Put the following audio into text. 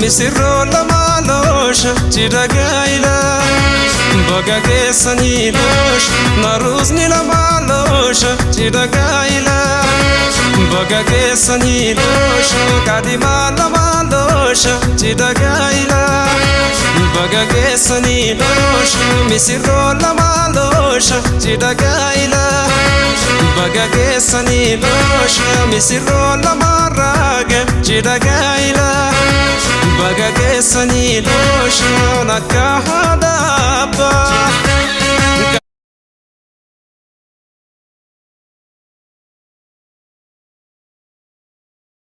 misirro lamaalosh chidagaila bagage sanilosh naruzni lamaalosh chidagaila bagage sanilosh kadima lamaalosh chidagaila bagage sanilosh misirro lamaalosh chidagaila bagage sanilosh misirro lamarage chidagaila bagage sanilosh nakahadaba